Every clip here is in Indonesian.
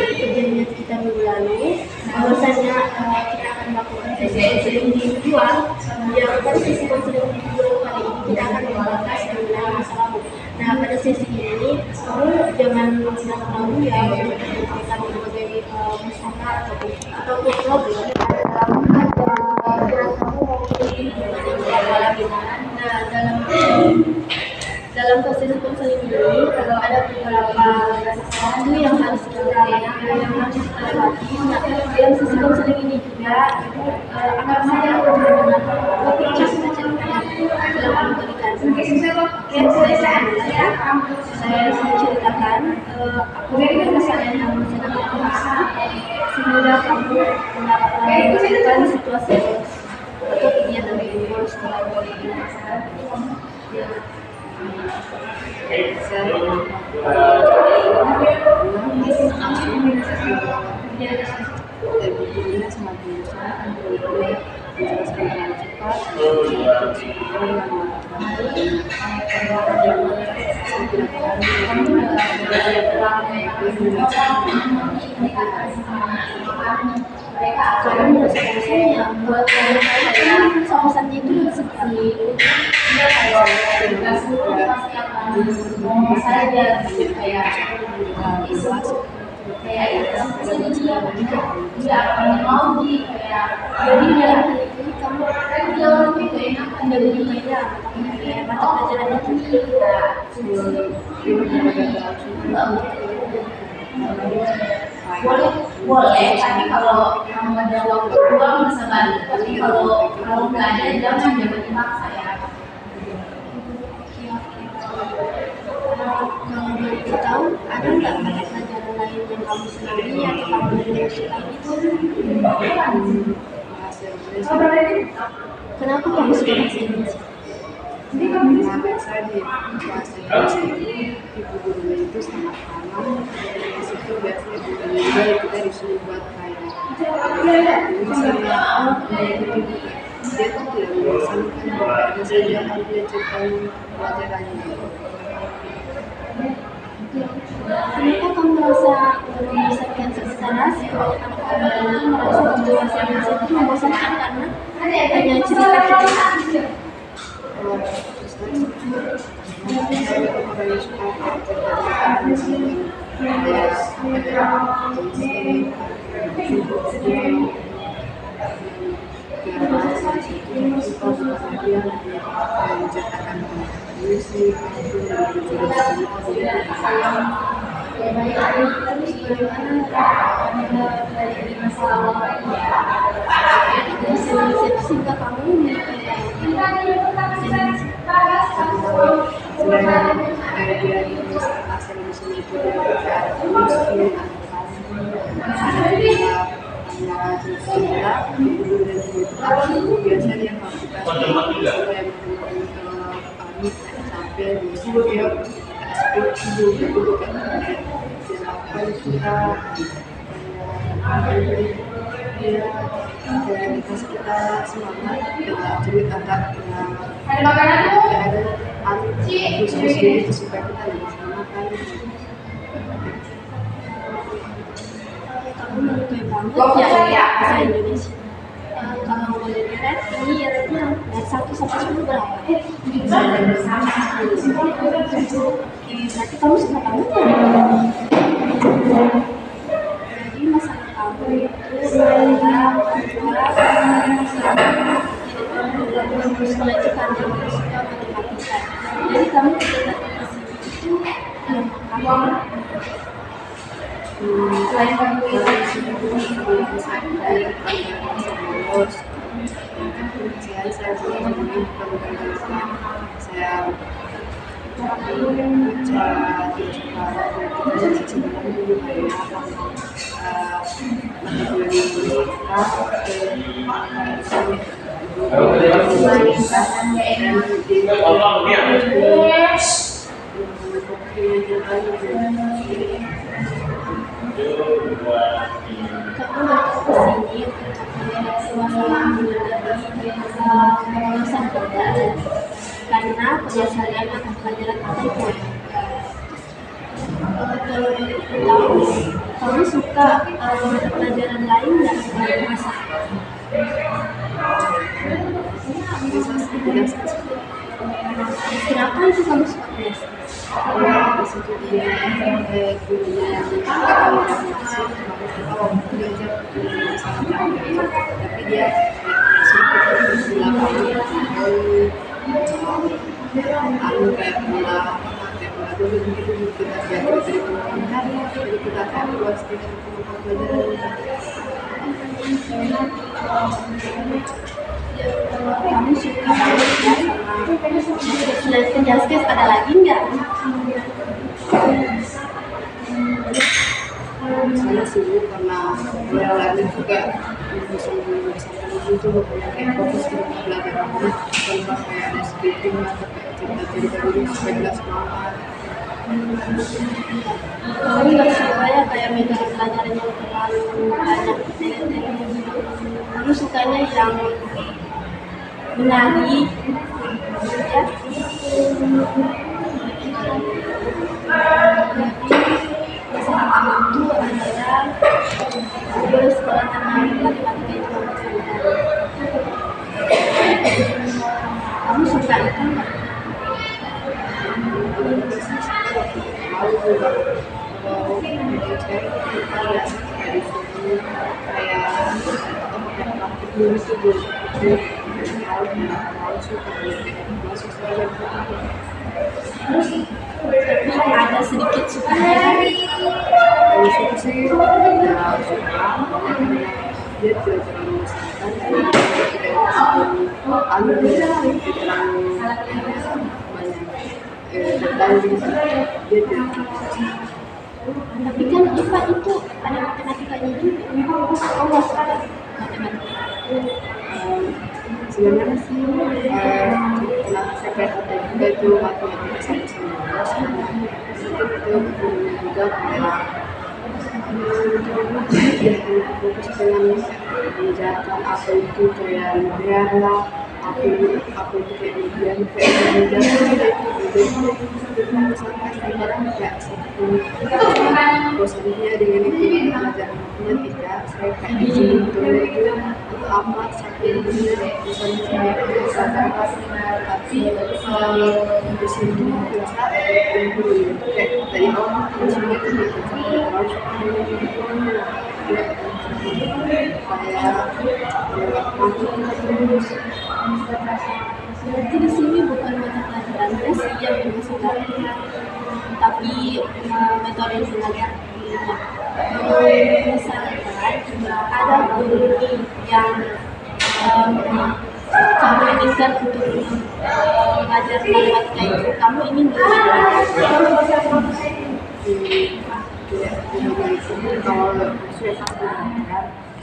kejadian kita minggu lalu, bahwasanya kita akan melakukan sesi konseling individual. Yang pada sesi konseling individual kali ini kita akan membahas mengenai masalahmu. Nah, pada sesi ini kamu jangan tahu ya tentang berbagai masalah ataupun problem dalam pikiran kamu dalam proses konseling ini ada beberapa hal yang harus kita lewati. Nah, dalam sesi konseling ini juga akan saya menggunakan topik cerita yang telah diberikan. Saya menceritakan apa permasalahan yang sedang aku rasa sehingga kamu mendapatkan situasi atau kegiatan yang harus dilakukan. Karena saya buat sama-sama itu seperti saya kayak mau di kayak jadi dalam ini kamu orang itu enak anda berbeda mata pelajaran itu boleh tapi kalau kamu ada waktu luang bisa bantu, tapi kalau nggak ada jangan dipaksa ya. Kalau boleh tahu ada nggak pelajaran lain yang kamu senangi atau kamu suka itu? Kenapa kamu suka bahasa Indonesia? Saya di bahasa Indonesia ibu gurunya itu sangat ramah. Di situ biasanya ibu gurunya kita disuruh buat kayak misalnya dia tuh tidak membosankan, ada saja hal dia ceritain pelajarannya. Kenapa kamu merasa membosankan secara kamu merasa bahasa Indonesia itu membosankan karena hanya cerita-cerita? Kamu menyukai banget ya bahasa Indonesia. Kalau boleh lihat ini rate-nya dari 1 sampai 10 berapa? Berarti kamu suka banget ya? Jadi masalah kamu itu sekolah itu karena kamu suka matematika. Jadi kamu tidak itu kamu selain kamu kamu datang ke sini untuk melihat suasana penguasaan pelajaran karena penyelesaian akan pelajaran tertentu. Kalau tahu, kamu suka mata pelajaran lain nggak selain masak? Bisa sekilas Kenapa itu kamu suka masak? di situ dia gurunya yang udah masuk, lalu kita waktu belajar sangat baik, tapi dia sedikit di lapangan anu kayak bola dulu begitu kita belajar dari pemerintah, jadi kita kayak luas dengan pelajaran. Kamu suka kerja sama selain penjaskes ada lagi nggak? Saya sibuk karena yang lain juga bisa itu pokoknya kayak fokus ke belajar aku tanpa kayak ada scripting atau kayak cerita-cerita dulu supaya jelas banget. Kamu nggak suka ya kayak metode pelajaran yang terlalu banyak gitu. Kamu sukanya yang menarik, ya? Masalah kamu itu adalah boleh sekolah tanpa matematika itu kamu sadari. Kamu suka itu nggak? Mau juga kalau belajar kita biasa kayak di sini kayak pakai praktik dulu sih dulu mau suka masuk saja. Tapi ada sedikit sukanya. Kalau suka sih ya suka karena dia tidak terlalu menyusahkan, tidak anu tidak terlalu banyak detail gitu, dia tidak Tapi kan IPA itu ada matematikanya juga. Aku nggak suka matematika. sebenarnya sih kenapa saya kayak ada juga itu matematika 1/19 itu gurunya juga kayak dia fokus dengan menjelaskan apa itu kayak linear lah, apa itu kayak median kayak menjelaskan itu sampai sekarang kayak satu bosannya dengan itu pelajaran matematika saya kayak di sini itu atau apa sampai benar misalnya saya pelajaran tapi di sini biasa guru itu kayak dari awal di sini itu harus terus Berarti di sini bukan mata pelajaran tes yang dimasukkan, tapi metode belajar. Misalkan ada guru yang kamu inginkan untuk mengajar matematika itu, kamu ingin kalau saya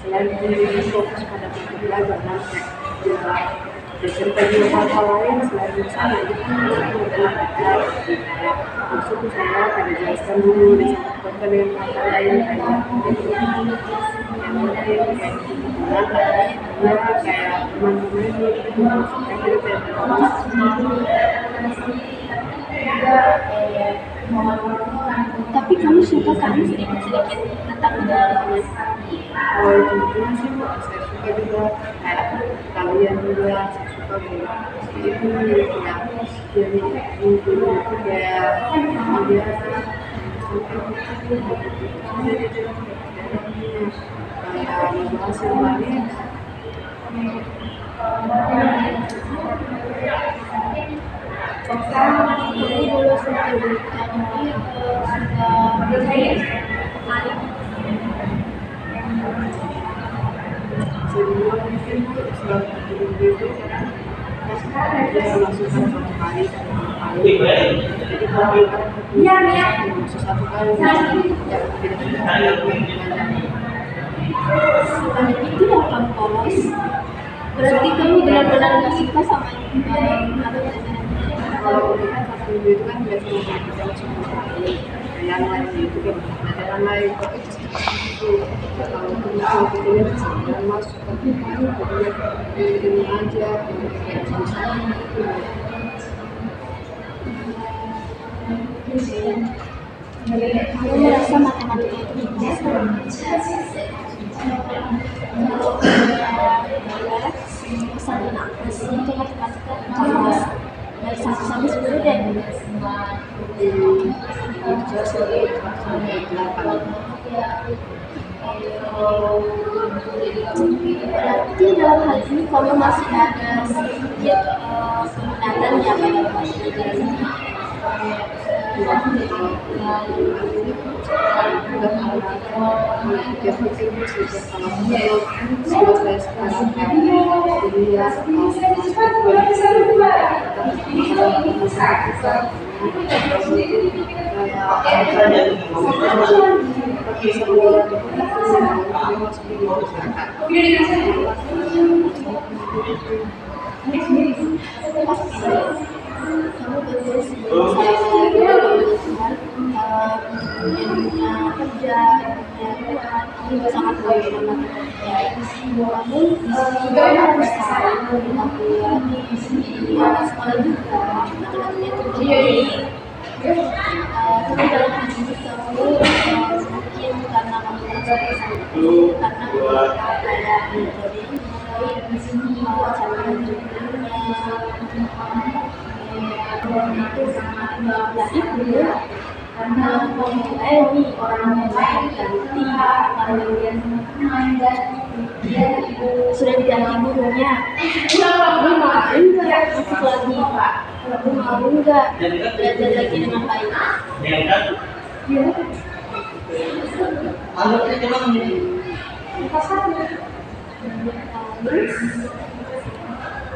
selain itu fokus pada pelajaran kayak beserta juga hal-hal lain selain misalnya itu adalah kayak masuk ke sana pada jelaskan dulu disampaikan dengan hal lain kayak kayak teman-teman itu tapi kamu suka kan sedikit-sedikit tentang budaya. kalau itu sih saya suka juga kayak kalian juga saya suka itu ya jadi itu kayak dia kayak membahas yang lain. Jadi dulu sebelum menikah ini sudah tertarik. Sebelum mungkin setelah itu dia masukkan satu kali jadi kalau masuk satu kali ya tidak Itu yang kamu polos. Berarti kamu benar-benar nggak suka sama kalau kita satu minggu itu kan biasanya kita langsung yang lain itu kan pelajaran lain kok itu itu kalau kuliah bisa masuk tapi kamu ini aja kayak misalnya Aku merasa matematika itu biasa. Satu nafas itu matematika kelas dari 1 sampai 10 deh. Berarti dalam hal ini kamu masih ada sedikit keminatan ya pada pelajaran ini. Kamu betul sih, punya kerja, punya Tuhan, ini sangat baik banget. Kamu harus saling kuliah di sekolah juga, laki-lakinya terjadi. Tapi dalam hal ini kamu mungkin karena kamu mencari itu, karena ada metode yang di sini cara menjadinya. Itu jadi dulu karena nih orang yang ganti kalau dia sudah diganti gurunya, lu mau enggak masuk lagi, lu mau enggak belajar lagi dengan baik?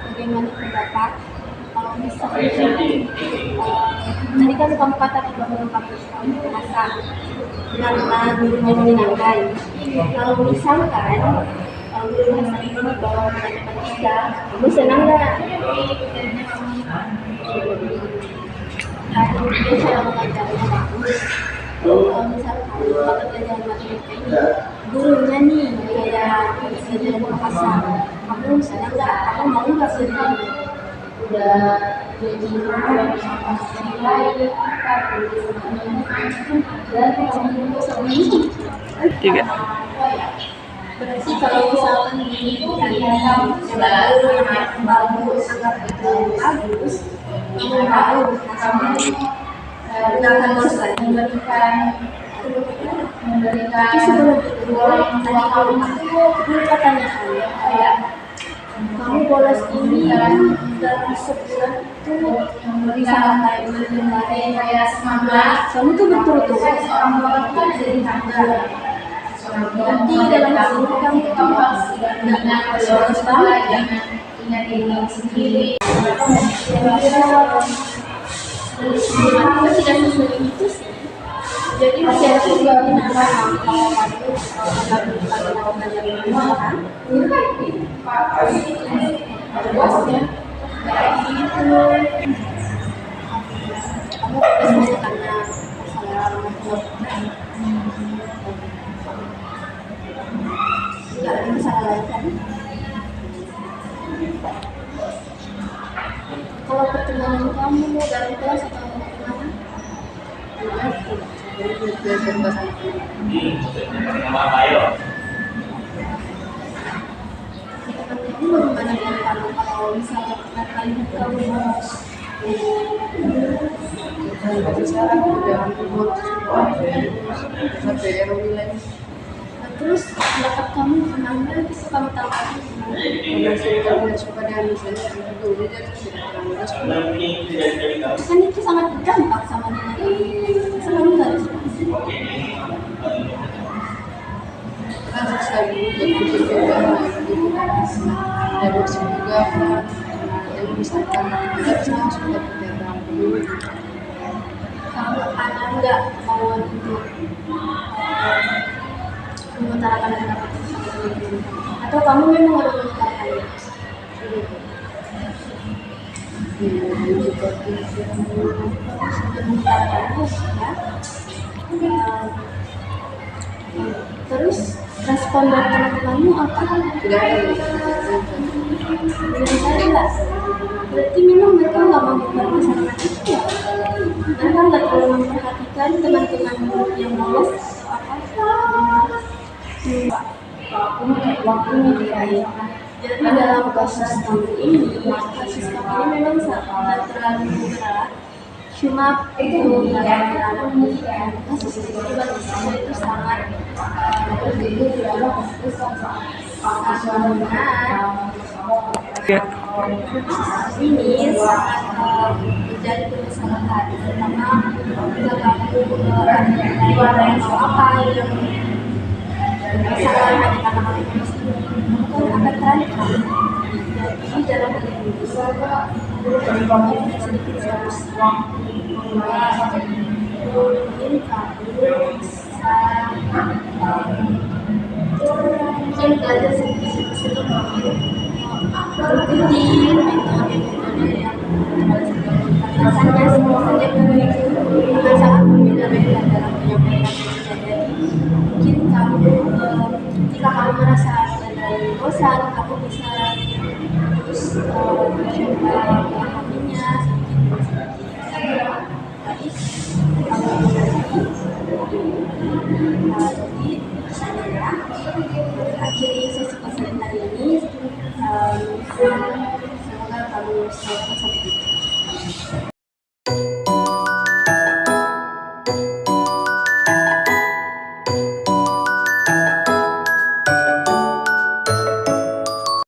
Bagaimana pendapat kalau misalnya tadi kan kamu katakan bahwa kamu merasa karena gurunya menyenangkan. Kalau misalkan guru bahasa ini bawa matematika, kamu senang nggak? Kalau dia cara mengajarnya bagus. Kalau misalkan mata pelajaran matematika ini gurunya nih kayak pelajaran bahasa, kamu senang nggak? Kamu mau nggak belajar? Udah jadi orang yang lain Tiga. berarti kalau misalkan di yang bagus sangat bagus kamu tahu kita akan selesai memberikan tapi sebelum itu tadi kamu pertanyaan kayak kamu bolos ini dalam sebulan itu bisa kayak semangat kamu tuh betul-betul nanti dalam hal ini kamu harus bolos banget ya ingat diri sendiri semangat tidak sesuai itu sih jadi masih ada kemungkinan kalau kamu kan bosnya itu kamu biasanya karena nggak ada masalah lain kan kalau pertemanan kamu dari kelas atau kemana? Kamu bagaimana dengan kalau misalnya kali kamu terus pendapat kamu gimana? Bisa kamu tahu kan itu sangat berdampak sama nilai selalu nggak responsif. Kamu ada nggak mau untuk mengutarakan pendapat atau kamu memang harus mengutarakannya? Mengutarakannya ya. Terus respon dari teman-temanmu apa? Tidak ada. Dengan saya enggak. Berarti memang mereka nggak mau mempermasalahkan itu ya. Mereka nggak terlalu memperhatikan teman-teman yang bolos atau apa. Waktunya dia. Jadi dalam kasus kamu ini memang sangat terlalu berat. Cuma itu kasus itu bagi saya itu sangat ini sangat menjadi permasalahan karena jika kamu dari orang yang apa yang masalah ada karena kamu bukan akan terancam. Jadi dalam hal ini kamu sedikit harus mungkin kamu bisa mungkin belajar sedikit mengikuti metode-metode yang rasanya semua setiap akan sangat berbeda-beda dalam penyampaian. Jadi mungkin kamu jika kamu merasa ada bosan, kamu bisa terus mencoba memahaminya sedikit baik kamu jadi saya akhiri sesi konseling hari ini. Semoga kamu selalu sampai jumpa.